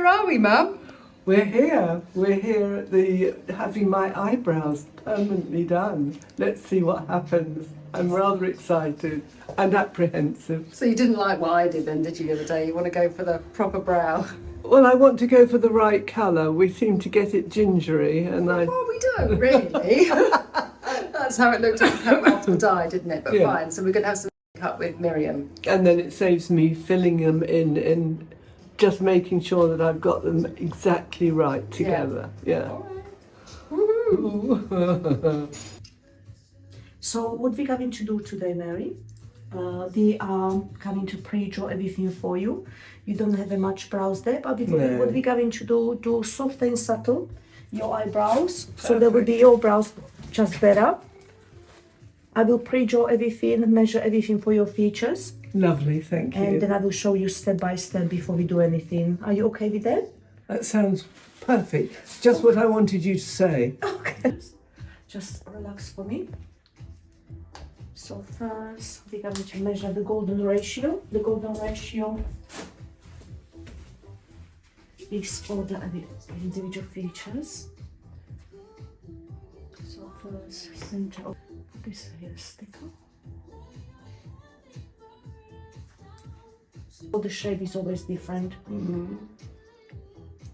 Where are we, Mum? We're here. We're here at the having my eyebrows permanently done. Let's see what happens. I'm rather excited and apprehensive. So you didn't like what I did then, did you, the other day? You want to go for the proper brow? Well, I want to go for the right colour. We seem to get it gingery, and Well, we don't really. That's how it looked after we died, didn't it? But Yeah. fine. So we're going to have some makeup with Miriam. And then it saves me filling them in and just making sure that I've got them exactly right together. Yeah. So what we're going to do today, Mary, we are going to pre-draw everything for you. You don't have much brows there, but what we're going to do soft and subtle your eyebrows. So there will be your brows just better. I will pre-draw everything, measure everything for your features. Lovely, thank you. And then I will show you step by step before we do anything. Are you okay with that? That sounds perfect. Just what I wanted you to say. Okay. Just relax for me. So first, we're going to measure the golden ratio. The golden ratio is for the individual features. So first, center of this hair sticker. So the shape is always different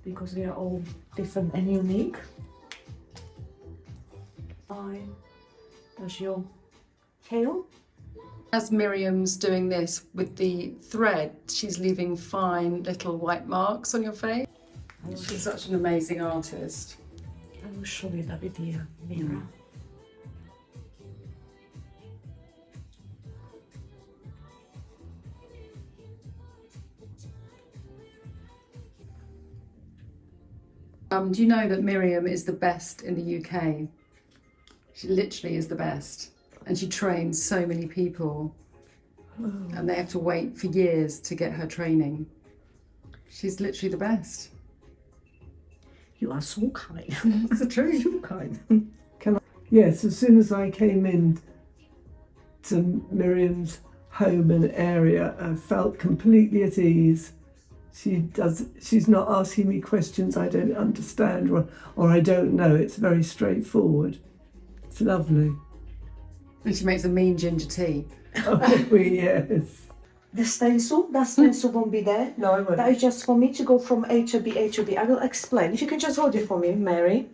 because we are all different and unique. That's your tail. As Miriam's doing this with the thread, she's leaving fine little white marks on your face. She's such an amazing artist. I will show you that with the mirror. Do you know that Miriam is the best in the UK? She literally is the best. And she trains so many people. And they have to wait for years to get her training. She's literally the best. You are so kind. It's the truth. So kind. Yes, as soon as I came in to Miriam's home and area, I felt completely at ease. She's not asking me questions I don't understand or I don't know. It's very straightforward. It's lovely. And she makes a mean ginger tea. Oh, yes. The stencil, that stencil won't be there. No, I won't. That is just for me to go from A to B, A to B. I will explain. If you can just hold it for me, Mary.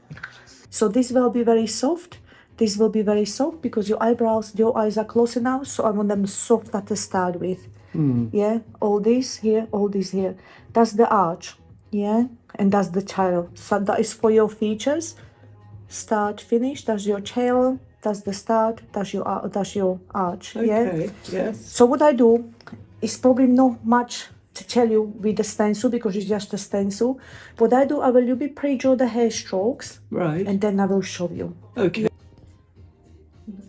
So this will be very soft. This will be very soft because your eyes are closer now. So I want them soft at the start with. Yeah, all this here, all this here. That's the arch, yeah, and that's the child. So that is for your features. Start, finish. That's your tail. That's the start. That's your arch. Okay, Yeah. yes. So what I do is probably not much to tell you with the stencil because it's just a stencil. What I do, I will pre-draw the hair strokes, Right. and then I will show you. Okay.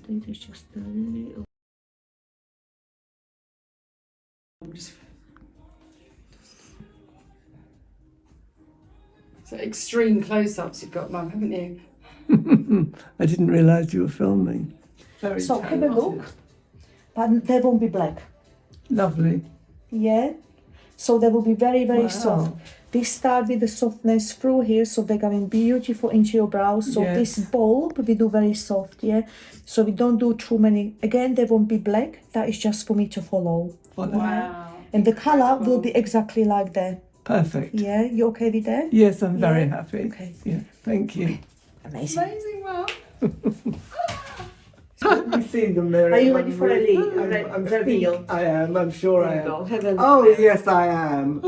It's just a little. So extreme close-ups you've got, Mum, haven't you? I didn't realise you were filming. Very So have a talented. look, but they won't be black. Lovely. Yeah, so they will be very, very Wow. soft. We start with the softness through here, so they're going beautiful into your brows. So Yes. this bulb we do very soft, yeah. So we don't do too many. Again, they won't be black. That is just for me to follow. Wow. And the color will be exactly like that. Perfect. Yeah, you okay with that? Yes, I'm very Yeah. happy. Okay. Yeah, thank you. Amazing. Amazing, Mum. You've seen them, Miriam. Are you ready for a reveal? I am. I'm sure I Go, am. have a look. Oh yes, I am.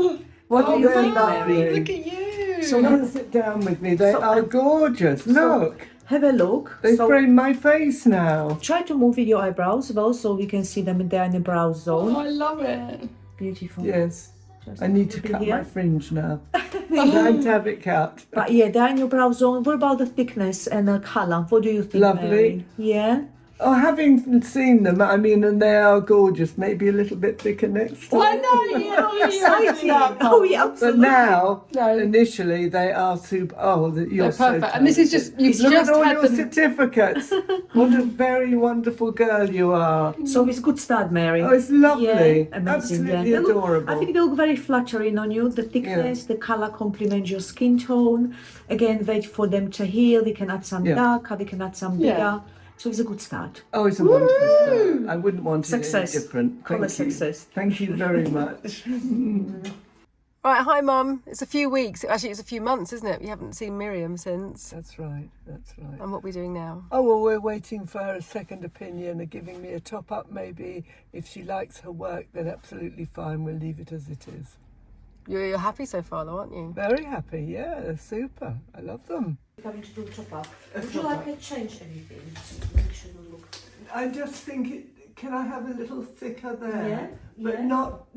What do are you they think, lovely? Mary? Look at you. So Come and sit down with me. They So- are gorgeous. Look, have a look. they So frame my face now. try to move with your eyebrows well, so we can see them there in the brow zone. Oh, I love it. Beautiful. Yes, Just I need to a bit cut here. my fringe now. Time to have it cut. But yeah, they're in your brow zone. What about the thickness and the color? What do you think, Lovely. Mary? Yeah. Oh, having seen them, I mean, and they are gorgeous. Maybe a little bit thicker next time. I know, yeah, exciting. Oh, yeah, But absolutely. now, No. initially, they are super. Oh, you're They're perfect. so And this is talented. just, you've Look just at all had your them. certificates. What a very wonderful girl you are. So it's good start, Mary. Oh, it's lovely. Yeah, amazing. Absolutely Yeah. They look- adorable. I think they look very flattering on you. The thickness, the color complements your skin tone. Again, wait for them to heal. We can add some Yeah. darker, we can add some bigger. Yeah. So it's a good start. Oh, it's a wonderful start. I wouldn't want it any Success. different. Call Thank it you. success. Thank you very much. Right, hi Mum. It's a few weeks. Actually, it's a few months, isn't it? We haven't seen Miriam since. That's right. That's right. And what are we doing now? Oh, well, we're waiting for her second opinion and giving me a top up maybe. If she likes her work, then absolutely fine. We'll leave it as it is. You're happy so far, though, aren't you? Very happy. Yeah, they're super. I love them. Coming to do top up. A Would you top like up. to change anything to make sure you look? I just think can I have a little thicker there? Yeah, But yeah. not,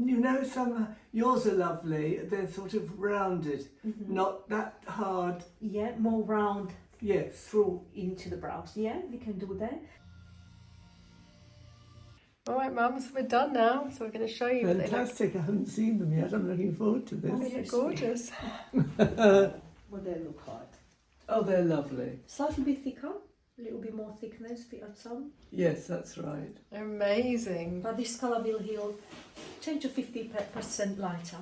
yours are lovely. They're sort of rounded, not that hard. Yeah, more round Yes. through into the brows. Yeah, we can do that. All right, Mum, so we're done now. So we're going to show you what they look. Fantastic. I haven't seen them yet. I'm looking forward to Oh, this. they're gorgeous. What they look like. Oh, they're lovely. Slightly bit thicker, a little bit more thickness we add some. Yes, that's right. They're amazing. But this colour will heal 10 to 50% lighter.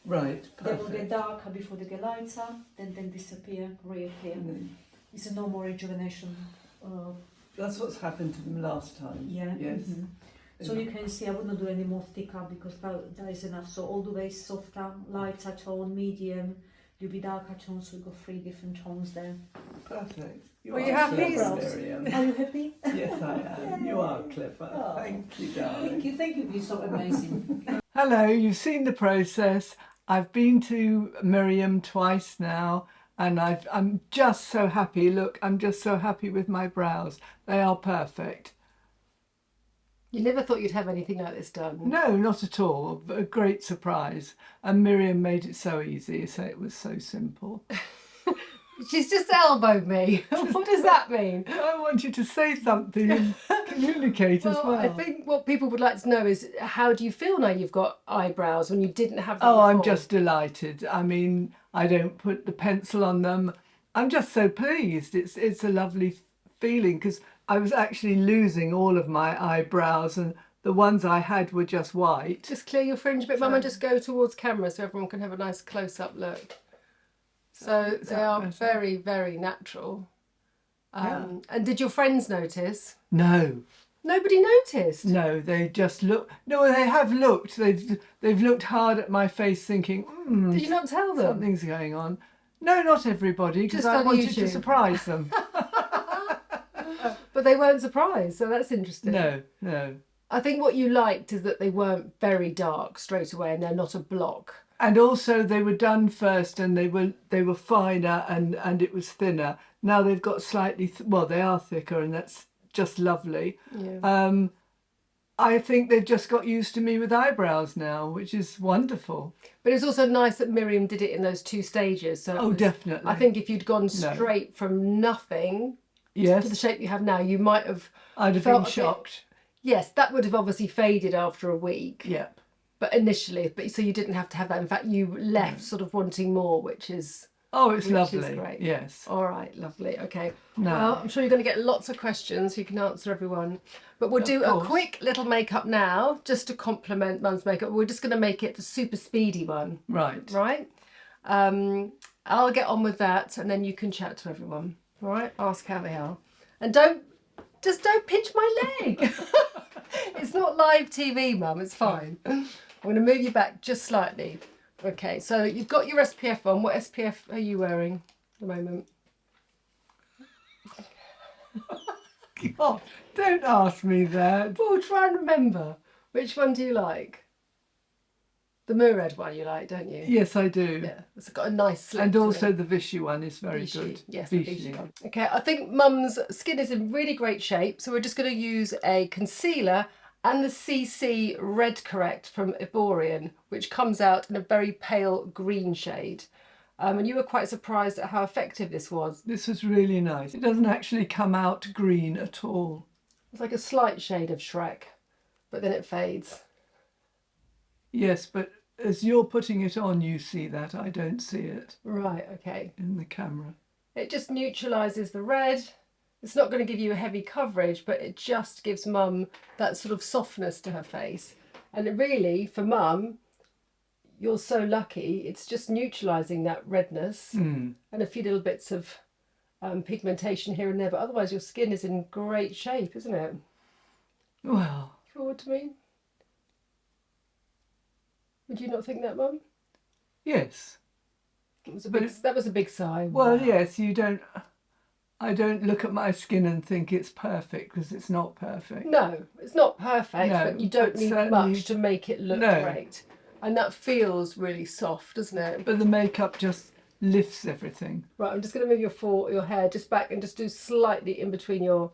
Right, They will get perfect. darker before they get lighter, then disappear, reappear. And then It's a normal rejuvenation. that's what's happened to them last time. Yeah. Yes. So you can see I would not do any more thicker because that is enough. So all the way softer, lighter tone, medium, you'll be darker tone, so we've got 3 different tones there. Perfect. Were you happy? clever, Miriam. Are you happy? Yes, I am. You are clever. Oh. Thank you, darling. Thank you, you're so amazing. Hello, you've seen the process. I've been to Miriam twice now and I'm just so happy. Look, I'm just so happy with my brows. They are perfect. You never thought you'd have anything like this done. No, not at all. A great surprise. And Miriam made it so easy, so it was so simple. She's just elbowed me. What does that mean? I want you to say something and communicate as well. I think what people would like to know is how do you feel now you've got eyebrows when you didn't have them Oh, before? I'm just delighted. I mean, I don't put the pencil on them. I'm just so pleased. It's a lovely feeling because I was actually losing all of my eyebrows and the ones I had were just white. Just clear your fringe a bit, Mum, and just go towards camera so everyone can have a nice close-up look. So they are better? very, very natural. Yeah. And did your friends notice? No, Nobody noticed. no, they just look. No, they have looked. They've looked hard at my face, thinking, Did you not tell them? something's going on. No, not everybody, because Just I on wanted to YouTube. surprise them. But they weren't surprised, so that's interesting. No, no. I think what you liked is that they weren't very dark straight away and they're not a block. And also they were done first and they were finer and it was thinner. Now they've got slightly, well, they are thicker and that's just lovely. Yeah. I think they've just got used to me with eyebrows now, which is wonderful. But it's also nice that Miriam did it in those 2 stages. So it Oh, was- definitely. I think if you'd gone straight from nothing to the Yes, shape you have now, you might have I'd have felt been a bit- shocked. Yes, that would have obviously faded after a week. Yep. But initially, so you didn't have to have that. In fact, you left sort of wanting more, which is Oh, it's Which is lovely. great. Yes. all right, lovely. Okay. No. Well, I'm sure you're going to get lots of questions. So you can answer everyone. But we'll do a course. quick little makeup now, just to complement Mum's makeup. We're just going to make it the super speedy one, Right. right? I'll get on with that, and then you can chat to everyone. All right? Ask how they are, and don't pinch my leg. It's not live TV, Mum. It's fine. I'm going to move you back just slightly. Okay, so you've got your SPF on. What SPF are you wearing at the moment? God, don't ask me that. Well, try and remember. Which one do you like? The Murad one you like, don't you? Yes, I do. Yeah, it's got a nice slip And to also it. the Vichy one is very Vichy. good. Yes, the Vichy. Vichy one. Okay, I think Mum's skin is in really great shape, so we're just going to use a concealer and the CC Red Correct from Iborian, which comes out in a very pale green shade. And you were quite surprised at how effective this was. This was really nice. It doesn't actually come out green at all. It's like a slight shade of Shrek, but then it fades. Yes, but as you're putting it on, you see that. I don't see it Right, okay. in the camera. It just neutralises the red. It's not going to give you a heavy coverage, but it just gives Mum that sort of softness to her face. And really, for Mum, you're so lucky. It's just neutralising that redness and a few little bits of pigmentation here and there. But otherwise, your skin is in great shape, isn't it? Well, Feel what I mean? Would you not think that, Mum? yes. That was a big sigh. Well, Wow. yes, I don't look at my skin and think it's perfect, because it's not perfect. No, it's not perfect, No, but you don't but need certainly- much to make it look No. great. And that feels really soft, doesn't it? But the makeup just lifts everything. Right, I'm just going to move your hair just back and just do slightly in between your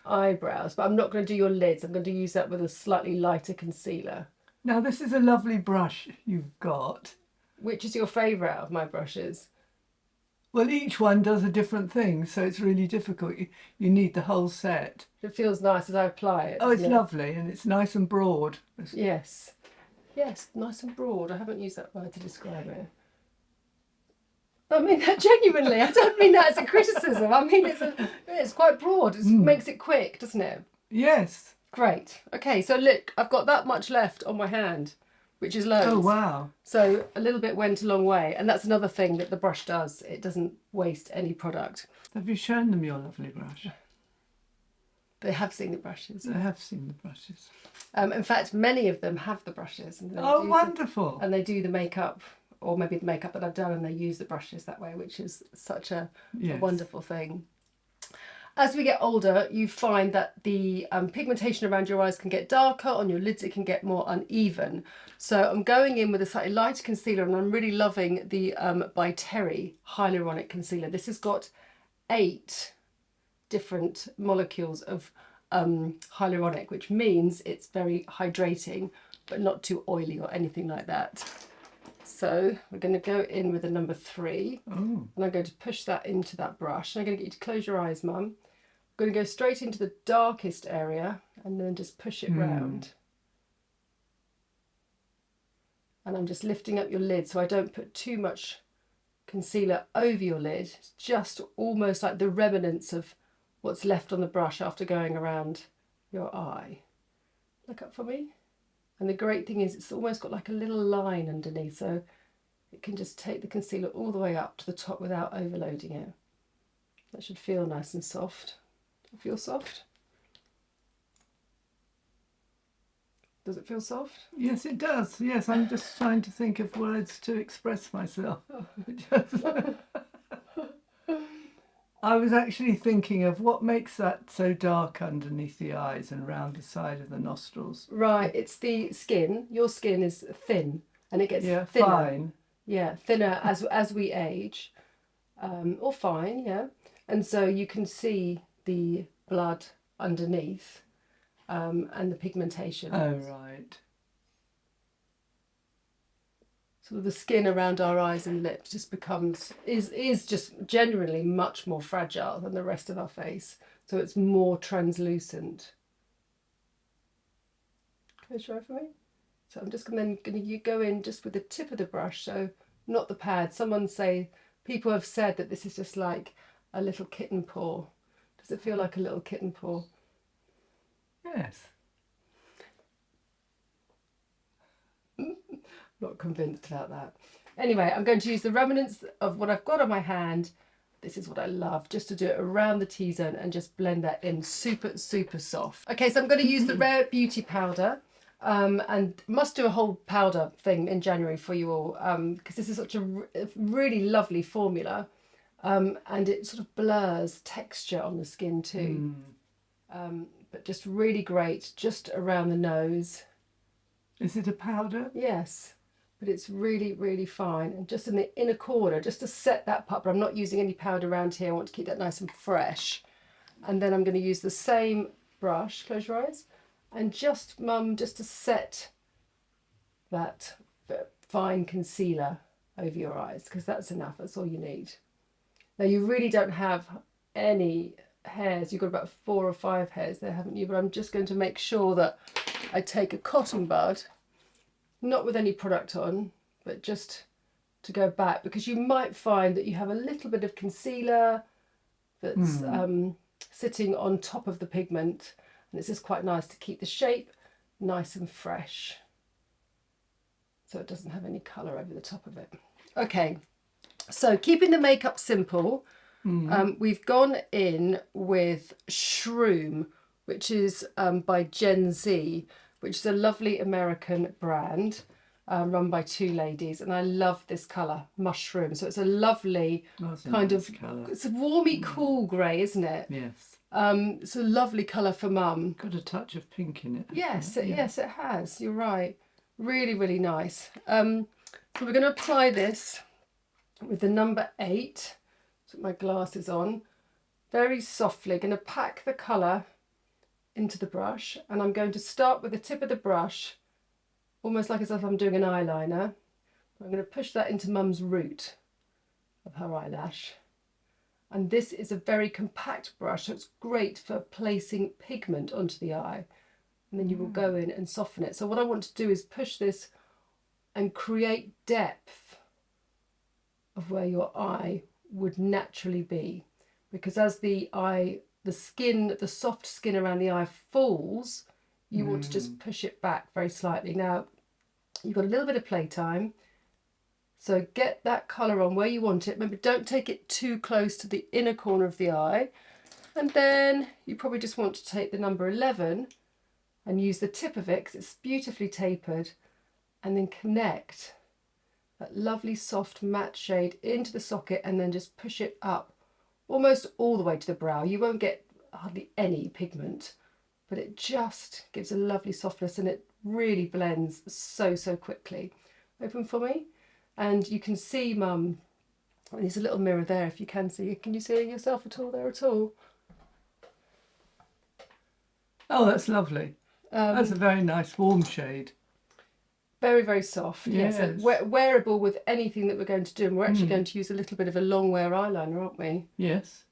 eyebrows. But I'm not going to do your lids. I'm going to use that with a slightly lighter concealer. Now, this is a lovely brush you've got. Which is your favourite out of my brushes? Well, each one does a different thing, so it's really difficult. You need the whole set. It feels nice as I apply it. Oh, it's doesn't it? lovely, and it's nice and broad. Yes. Yes, nice and broad. I haven't used that word to describe it. I mean that genuinely. I don't mean that as a criticism. I mean it's quite broad. It makes it quick, doesn't it? Yes. Great. Okay, so look, I've got that much left on my hand, which is loads. Oh, wow. So a little bit went a long way. And that's another thing that the brush does. It doesn't waste any product. Have you shown them your lovely brush? They have seen the brushes. I have seen the brushes. In fact, many of them have the brushes. And Oh, wonderful. And they do the makeup, or maybe the makeup that I've done, and they use the brushes that way, which is such a wonderful thing. As we get older, you find that the pigmentation around your eyes can get darker, on your lids it can get more uneven. So I'm going in with a slightly lighter concealer, and I'm really loving the by Terry Hyaluronic Concealer. This has got 8 different molecules of hyaluronic, which means it's very hydrating, but not too oily or anything like that. So we're going to go in with a number 3, and I'm going to push that into that brush. And I'm going to get you to close your eyes, Mum. I'm going to go straight into the darkest area and then just push it round. And I'm just lifting up your lid so I don't put too much concealer over your lid. It's just almost like the remnants of what's left on the brush after going around your eye. Look up for me. And the great thing is it's almost got like a little line underneath, so it can just take the concealer all the way up to the top without overloading it. That should feel nice and soft. Does it feel soft? Does it feel soft? Yes, it does. Yes, I'm just trying to think of words to express myself. I was actually thinking of what makes that so dark underneath the eyes and round the side of the nostrils. Right, it's the skin. Your skin is thin and it gets thinner. Fine. Yeah, thinner as we age. Or fine, yeah. And so you can see the blood underneath and the pigmentation. Oh, right. Sort of the skin around our eyes and lips just is just generally much more fragile than the rest of our face. So it's more translucent. Can you try for me? So I'm just going to go in just with the tip of the brush, so not the pad. People have said that this is just like a little kitten paw. Does it feel like a little kitten paw? Yes. Not convinced about that. Anyway, I'm going to use the remnants of what I've got on my hand. This is what I love, just to do it around the T-zone and just blend that in super, super soft. Okay, so I'm going to use the Rare Beauty powder. And must do a whole powder thing in January for you all, because this is such a really lovely formula, and it sort of blurs texture on the skin too. But just really great, just around the nose. Is it a powder? Yes, but it's really, really fine, and just in the inner corner, just to set that pucker. I'm not using any powder around here. I want to keep that nice and fresh. And then I'm going to use the same brush. Close your eyes. And just, Mum, just to set that fine concealer over your eyes, because that's enough. That's all you need. Now, you really don't have any hairs. You've got about 4 or 5 hairs there, haven't you? But I'm just going to make sure that I take a cotton bud, not with any product on, but just to go back, because you might find that you have a little bit of concealer that's sitting on top of the pigment, and it's just quite nice to keep the shape nice and fresh, so it doesn't have any colour over the top of it. Okay, so keeping the makeup simple, we've gone in with Shroom, which is by Gen Z, which is a lovely American brand run by 2 ladies, and I love this colour, Mushroom. So it's a lovely kind of colour. It's a warmy, cool grey, isn't it? Yes. It's a lovely colour for mum. Got a touch of pink in it. Yes, yes, it has. You're right. Really, really nice. So we're going to apply this with the number 8. Put my glasses on. Very softly. Going to pack the colour into the brush, and I'm going to start with the tip of the brush, almost like as if I'm doing an eyeliner. I'm going to push that into mum's root of her eyelash. And this is a very compact brush, so it's great for placing pigment onto the eye. And then you will go in and soften it. So what I want to do is push this and create depth of where your eye would naturally be. Because as the skin, the soft skin around the eye falls, you want to just push it back very slightly. Now, you've got a little bit of playtime, so get that colour on where you want it. Remember, don't take it too close to the inner corner of the eye. And then you probably just want to take the number 11 and use the tip of it, because it's beautifully tapered, and then connect that lovely soft matte shade into the socket, and then just push it up almost all the way to the brow. You won't get hardly any pigment, but it just gives a lovely softness, and it really blends so quickly. Open for me, and you can see mum, there's a little mirror there if you can see. Can you see yourself at all there at all? Oh, that's lovely. That's a very nice warm shade. Very, very soft. Yes. Wearable with anything that we're going to do. And we're actually going to use a little bit of a long wear eyeliner, aren't we? Yes.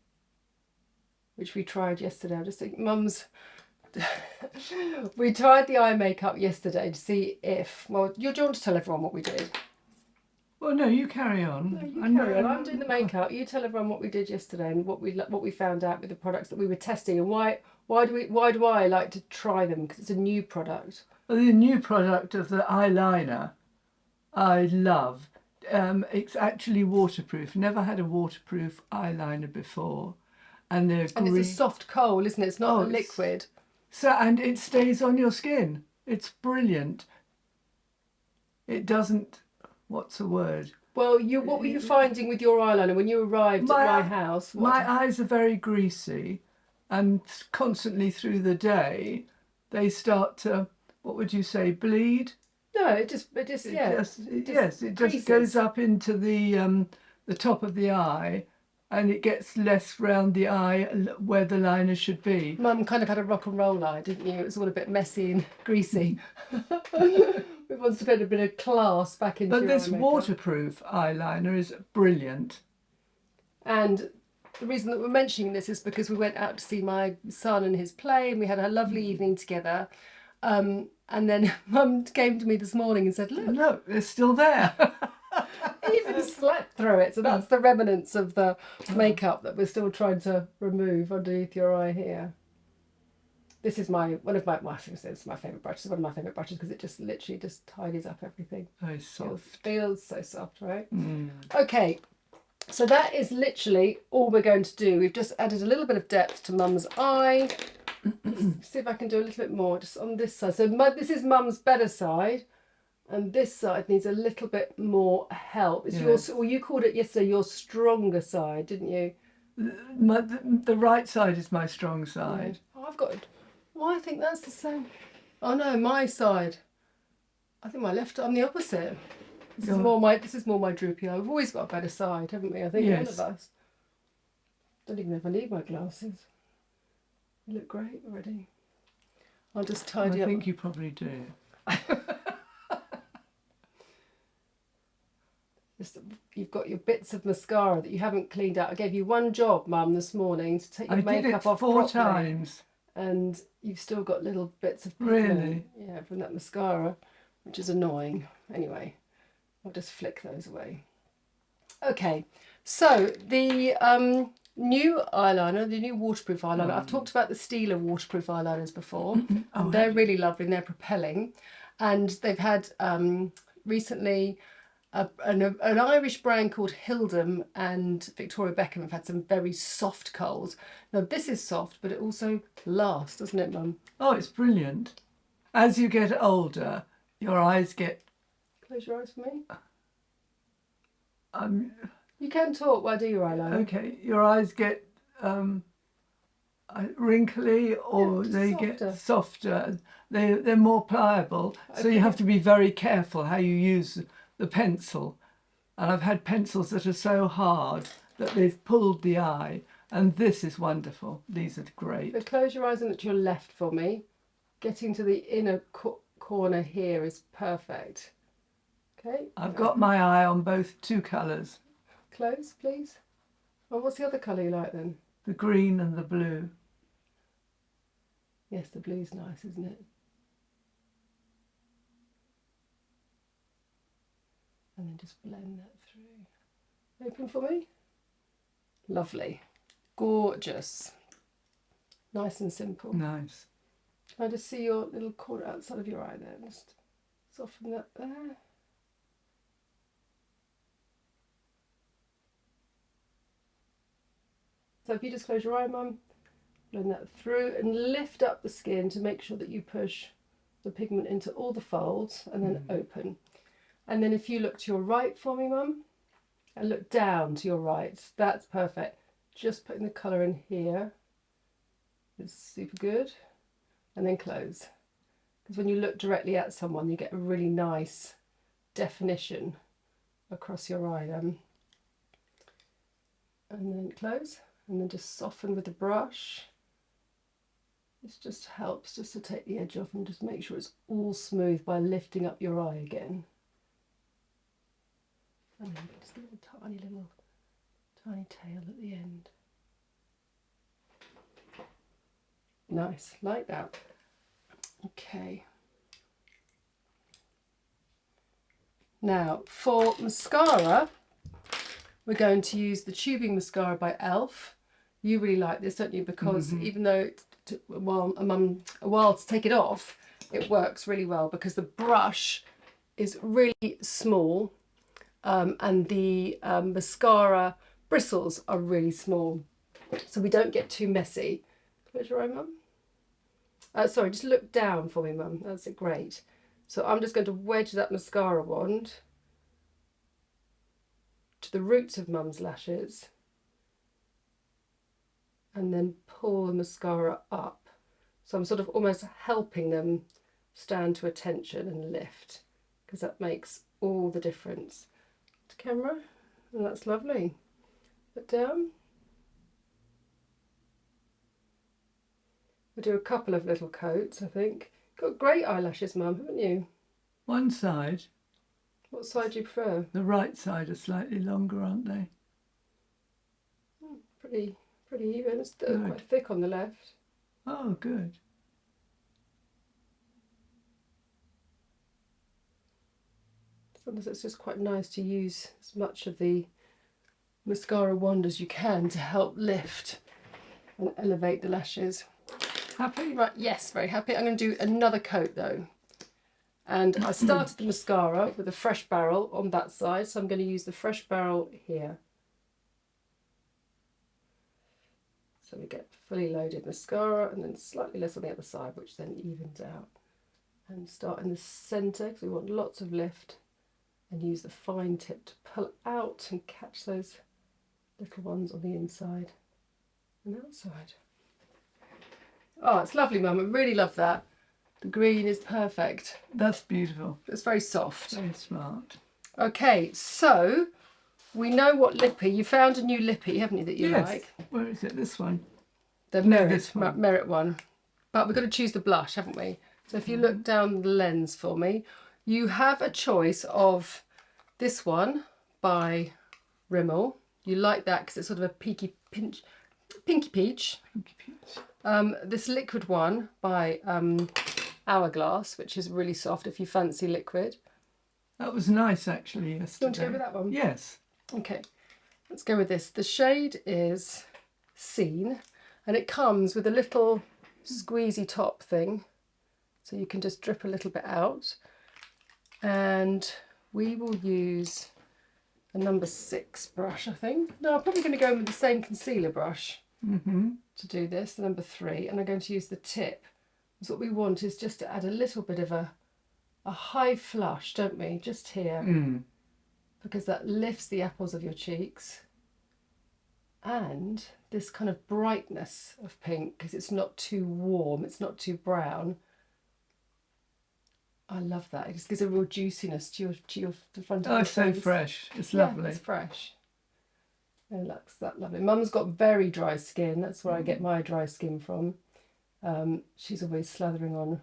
Which we tried yesterday. I just think mum's... We tried the eye makeup yesterday to see if... Well, do you want to tell everyone what we did? Well, no, you carry on. No, you carry on. I'm doing the makeup. You tell everyone what we did yesterday and what we found out with the products that we were testing, and why do I like to try them, because it's a new product. Well, the new product of the eyeliner, I love. It's actually waterproof. Never had a waterproof eyeliner before, and they're and green. It's a soft kohl, isn't it? It's not a liquid. So, and it stays on your skin. It's brilliant. It doesn't. What's the word? Well, what were you finding with your eyeliner when you arrived at my house? My eyes are very greasy, and constantly through the day, they start to, what would you say, bleed? No, it just goes up into the top of the eye, and it gets less round the eye where the liner should be. Mum kind of had a rock and roll eye, didn't you? It was all a bit messy and greasy. We wanted to put a bit of class back into your eye makeup. But this waterproof eyeliner is brilliant. And the reason that we're mentioning this is because we went out to see my son and his play, and we had a lovely evening together. And then Mum came to me this morning and said, look, they're still there. Even slept through it. So that's the remnants of the makeup that we're still trying to remove underneath your eye here. This is my favourite brush. It's one of my favourite brushes because it just literally just tidies up everything. Very soft. Feels so soft, right? Okay, so that is literally all we're going to do. We've just added a little bit of depth to Mum's eye. See if I can do a little bit more just on this side. So this is Mum's better side, and this side needs a little bit more help. It's you called it yesterday your stronger side, didn't you? The right side is my strong side. Yeah. Oh, I've got it. Well, I think that's the same. Oh no, my side. I think my left. I'm the opposite. This is more my droopy eye. We've always got a better side, haven't we? I think all of us. Don't even know if I need my glasses. You look great already. I'll just tidy up. I think you probably do. You've got your bits of mascara that you haven't cleaned out. I gave you one job, Mum, this morning to take your makeup off four properly. times. And you've still got little bits of pigment, Really? yeah, from that mascara, which is annoying. Anyway, I'll just flick those away. Okay, so the new eyeliner, the new waterproof eyeliner. I've talked about the Stila waterproof eyeliners before. And they're really lovely and they're propelling. And they've had recently an Irish brand called Hildem and Victoria Beckham have had some very soft koals. Now this is soft, but it also lasts, doesn't it, Mum? Oh, it's brilliant. As you get older, your eyes get... Close your eyes for me. Um, You can talk while I do your eyeliner. okay, your eyes get wrinkly, or Yeah, they softer. get softer. They're more pliable, so you have to be very careful how you use the pencil. And I've had pencils that are so hard that they've pulled the eye, and this is wonderful. These are great. So close your eyes and look to your left for me. Getting to the inner corner here is perfect. Okay. I've got my eye on both two colours, Close, please. Oh, what's the other colour you like then? the green and the blue. Yes, the blue's nice, isn't it? And then just blend that through. Open for me. Lovely. Gorgeous. Nice and simple. Nice. Can I just see your little corner outside of your eye there? Just soften that there. So if you just close your eye, Mum, blend that through and lift up the skin to make sure that you push the pigment into all the folds and then open. And then if you look to your right for me, Mum, and look down to your right, that's perfect. Just putting the colour in here is super good. And then close. Because when you look directly at someone, you get a really nice definition across your eye then. And then close. And then just soften with the brush. This just helps just to take the edge off and just make sure it's all smooth by lifting up your eye again. And then just give it a tiny tail at the end. Nice, like that. Okay. Now for mascara, we're going to use the tubing mascara by e.l.f. You really like this, don't you? Because even though it took a while to take it off, it works really well because the brush is really small and the mascara bristles are really small, so we don't get too messy. Close your eye, Mum. Sorry, just look down for me, Mum. That's it, great. So I'm just going to wedge that mascara wand to the roots of Mum's lashes and then pull the mascara up. So I'm sort of almost helping them stand to attention and lift, because that makes all the difference. To camera, and that's lovely. Put down. We'll do a couple of little coats, I think. Got great eyelashes, Mum, haven't you? One side. What side do you prefer? The right side are slightly longer, aren't they? Pretty even. It's still quite thick on the left. Oh, good. Sometimes it's just quite nice to use as much of the mascara wand as you can to help lift and elevate the lashes. Happy? Right, yes, very happy. I'm going to do another coat though. And I started the mascara with a fresh barrel on that side, so I'm going to use the fresh barrel here. So we get fully loaded mascara and then slightly less on the other side, which then evens out. And start in the centre because we want lots of lift, and use the fine tip to pull out and catch those little ones on the inside and outside. Oh, it's lovely, Mum. I really love that. The green is perfect. That's beautiful. It's very soft. Very smart. Okay, so we know what lippy. You found a new lippy, haven't you, that you like? Where is it? This one? The No, this one. Merit one. But we've got to choose the blush, haven't we? So if you look down the lens for me, you have a choice of this one, by Rimmel. You like that because it's sort of a pinky peach. Pinky peach. This liquid one by Hourglass, which is really soft if you fancy liquid. That was nice actually yesterday. You want to go with that one? Yes. Okay, let's go with this. The shade is Scene, and it comes with a little squeezy top thing, so you can just drip a little bit out. And we will use a number 6 brush, I think. No, I'm probably going to go in with the same concealer brush to do this, the number 3, and I'm going to use the tip. So what we want is just to add a little bit of a high flush, don't we? Just here, because that lifts the apples of your cheeks. And this kind of brightness of pink, because it's not too warm, it's not too brown. I love that. It just gives a real juiciness to the front of your Oh, it's so face. fresh. It's lovely. It's fresh. It looks that lovely. Mum's got very dry skin. That's where I get my dry skin from. She's always slathering on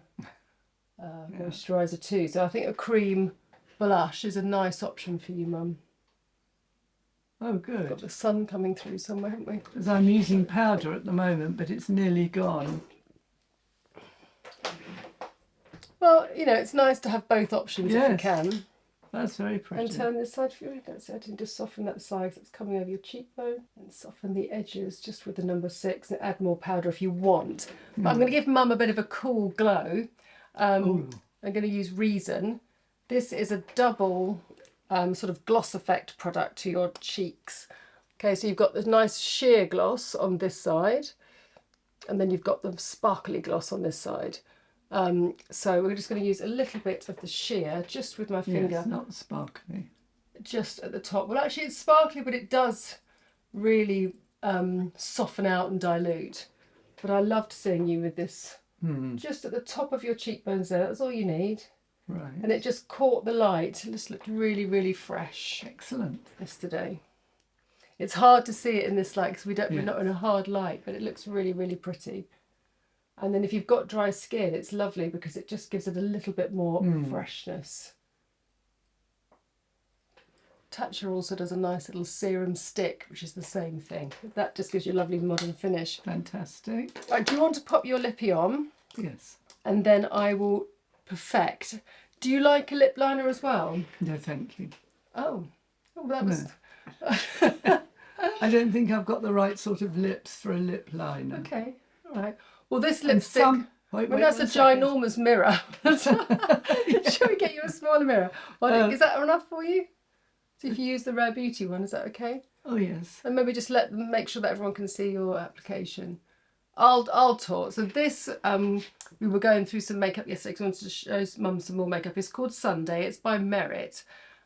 moisturiser too. So I think a cream blush is a nice option for you, Mum. Oh, good. Got the sun coming through somewhere, haven't we? Because I'm using powder at the moment, but it's nearly gone. Well, you know, it's nice to have both options if you can. That's very pretty. And turn this side for you. That's it. And just soften that side that's coming over your cheekbone. And soften the edges just with the number 6 and add more powder if you want. But I'm going to give Mum a bit of a cool glow. I'm going to use Reason. This is a double sort of gloss effect product to your cheeks. Okay, so you've got the nice sheer gloss on this side. And then you've got the sparkly gloss on this side. So we're just going to use a little bit of the sheer just with my finger. Yes, not sparkly. Just at the top. Well, actually it's sparkly, but it does really soften out and dilute. But I loved seeing you with this just at the top of your cheekbones there. That's all you need. Right. And it just caught the light. It just looked really, really fresh. Excellent. Yesterday. It's hard to see it in this light because we're not in a hard light, but it looks really, really pretty. And then if you've got dry skin, it's lovely because it just gives it a little bit more freshness. Tatcha also does a nice little serum stick, which is the same thing. That just gives you a lovely modern finish. Fantastic. Right, do you want to pop your lippy on? Yes. And then I will perfect. Do you like a lip liner as well? No, thank you. Oh, that was... No. I don't think I've got the right sort of lips for a lip liner. Okay, all right. Well, this lipstick... Wait, that's a ginormous mirror. Shall we get you a smaller mirror? Is that enough for you? So if you use the Rare Beauty one, is that okay? Oh, yes. And maybe just make sure that everyone can see your application. I'll talk. So this, we were going through some makeup yesterday because I wanted to show Mum some more makeup. It's called Sunday. It's by Merit.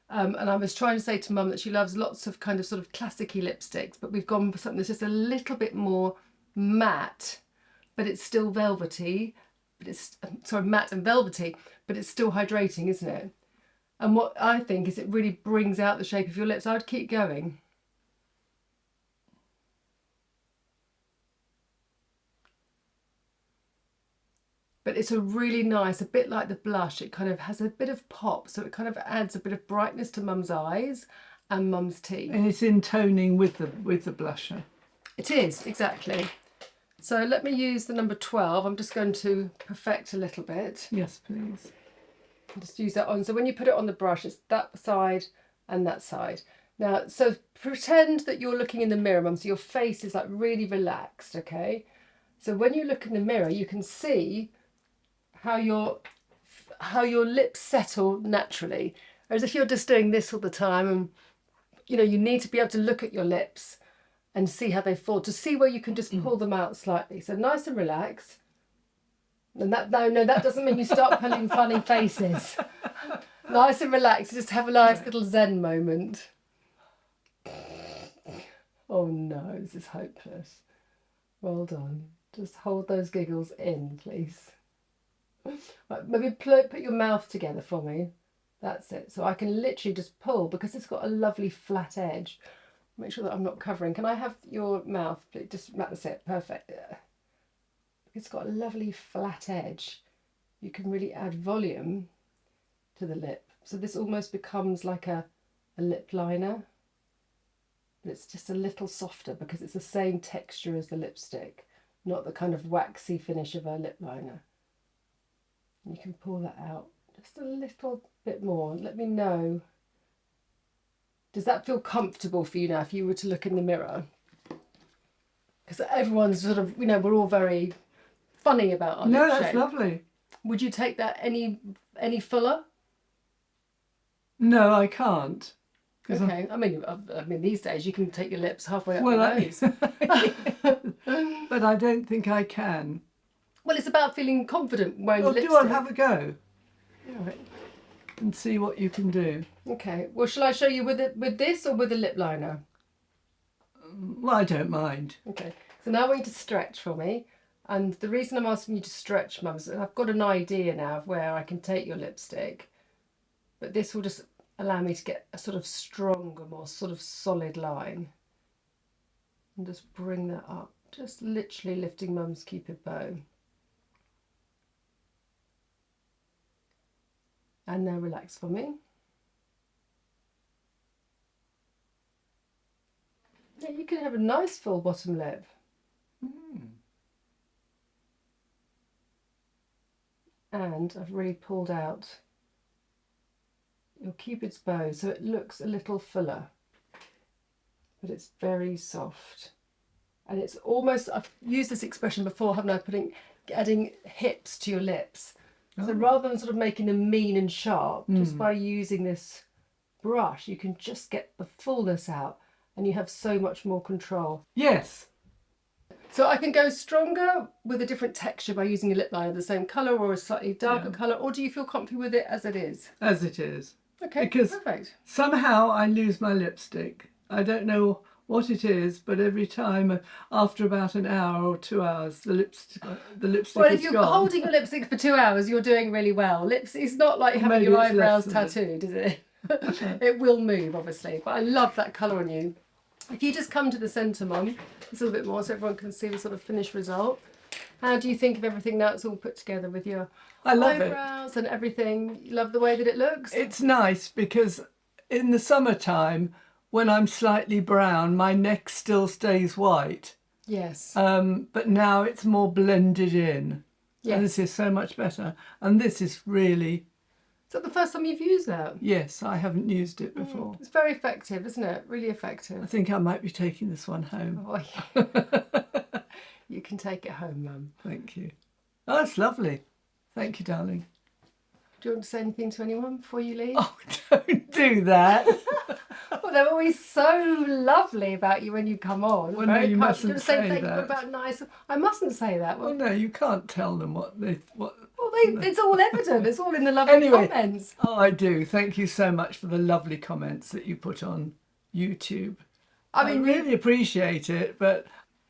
And I was trying to say to Mum that she loves lots of kind of sort of classic-y lipsticks, but we've gone for something that's just a little bit more matte, but it's still velvety. But it's, sorry, matte and velvety, but it's still hydrating, isn't it? And what I think is it really brings out the shape of your lips. I would keep going. But it's a really nice, a bit like the blush, it kind of has a bit of pop, so it kind of adds a bit of brightness to Mum's eyes and Mum's teeth. And it's in toning with the blusher. It is, exactly. So let me use the number 12. I'm just going to perfect a little bit. Yes, please. Just use that on. So when you put it on the brush, it's that side and that side. Now, so pretend that you're looking in the mirror, Mum, so your face is like really relaxed, okay? So when you look in the mirror, you can see how your lips settle naturally. Whereas if you're just doing this all the time, and you know, you need to be able to look at your lips and see how they fall, to see where you can just pull them out slightly. So nice and relaxed. And that that doesn't mean you start pulling funny faces. Nice and relaxed, just have a nice little zen moment. Oh no, this is hopeless. Well done. Just hold those giggles in, please. Right, maybe put your mouth together for me. That's it. So I can literally just pull, because it's got a lovely flat edge. Make sure that I'm not covering. Can I have your mouth? Just, that's it. Perfect. It's got a lovely flat edge. You can really add volume to the lip. So this almost becomes like a a lip liner. But it's just a little softer because it's the same texture as the lipstick, not the kind of waxy finish of a lip liner. You can pull that out just a little bit more. Let me know. Does that feel comfortable for you now if you were to look in the mirror? Because everyone's sort of, you know, we're all very funny about our lip shape. No, that's lovely. Would you take that any fuller? No, I can't. Okay, I mean, these days you can take your lips halfway up your nose. But I don't think I can. Well, it's about feeling confident wearing lipstick. Do I have a go? All right. And see what you can do. Okay. Well, shall I show you with this or with a lip liner? Well, I don't mind. Okay. So now I want you to stretch for me. And the reason I'm asking you to stretch, Mum, is I've got an idea now of where I can take your lipstick. But this will just allow me to get a sort of stronger, more sort of solid line. And just bring that up. Just literally lifting Mum's Cupid bow. And now relax for me. Yeah, you can have a nice full bottom lip. And I've really pulled out your Cupid's bow so it looks a little fuller, but it's very soft. And it's almost, I've used this expression before, haven't I, adding hips to your lips. So rather than sort of making them mean and sharp, just by using this brush, you can just get the fullness out and you have so much more control. Yes. So I can go stronger with a different texture by using a lip liner, the same colour or a slightly darker colour, or do you feel comfy with it as it is? As it is. Okay, because perfect. Somehow I lose my lipstick. I don't know what it is, but every time after about an hour or 2 hours, the lipstick Well, is if you're gone. holding your lipstick for 2 hours, you're doing really well. It's not like having Maybe your it's less eyebrows than tattooed, is it? It will move, obviously, but I love that colour on you. If you just come to the centre, Mum, just a little bit more so everyone can see the sort of finished result. How do you think of everything now it's all put together with your eyebrows and everything? You love the way that it looks? It's nice because in the summertime, when I'm slightly brown, my neck still stays white. Yes. But now it's more blended in. Yes. And this is so much better. And this is really... Is that the first time you've used that? Yes, I haven't used it before. It's very effective, isn't it? Really effective. I think I might be taking this one home. Oh, yeah. You can take it home, Mum. Thank you. Oh, that's lovely. Thank you, darling. Do you want to say anything to anyone before you leave? Oh, don't do that. Well, they're always so lovely about you when you come on. Well, no, you mustn't say thank that. you about nice. I mustn't say that. Well, no, you can't tell them what they... It's all evident. It's all in the lovely comments. Oh, I do. Thank you so much for the lovely comments that you put on YouTube. I really appreciate it, but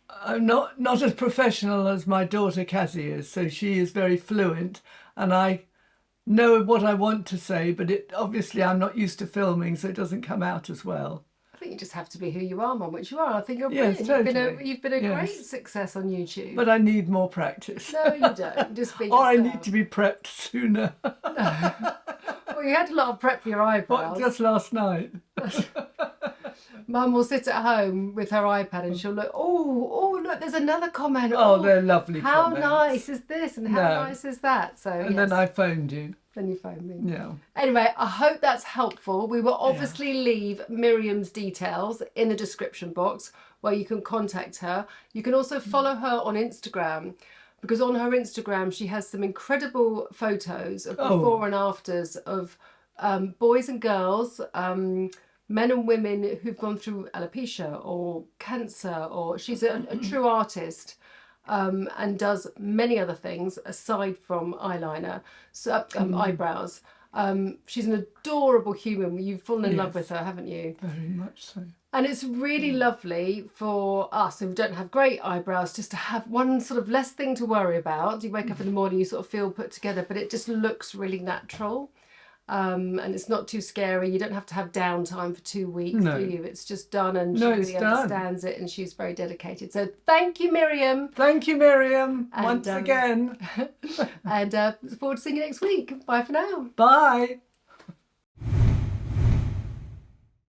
I'm not as professional as my daughter Cassie is, so she is very fluent, and I know what I want to say, but obviously I'm not used to filming, so it doesn't come out as well. I think you just have to be who you are, Mum, which you are. I think you're Yes, brilliant. totally. You've been a great success on YouTube. But I need more practice. No, you don't. Just be Or I yourself. need to be prepped sooner. Well, you had a lot of prep for your eyebrows. Just last night. Mum will sit at home with her iPad and she'll look, oh, look, there's another comment. Oh, they're lovely how comments. nice is this and how nice is that? So, and then I phoned you. Then you phoned me. Yeah. Anyway, I hope that's helpful. We will obviously leave Miriam's details in the description box where you can contact her. You can also follow her on Instagram because on her Instagram she has some incredible photos of before and afters of boys and girls, men and women who've gone through alopecia or cancer, or she's a true artist. And does many other things aside from eyeliner, so eyebrows. She's an adorable human. You've fallen in love with her, haven't you? Very much so. And it's really lovely for us who don't have great eyebrows just to have one sort of less thing to worry about. You wake up in the morning, you sort of feel put together, but it just looks really natural. And it's not too scary. You don't have to have downtime for 2 weeks, do you? It's just done, and she really understands it, and she's very dedicated. So thank you, Miriam. Thank you, Miriam, once again. And look forward to seeing you next week. Bye for now. Bye.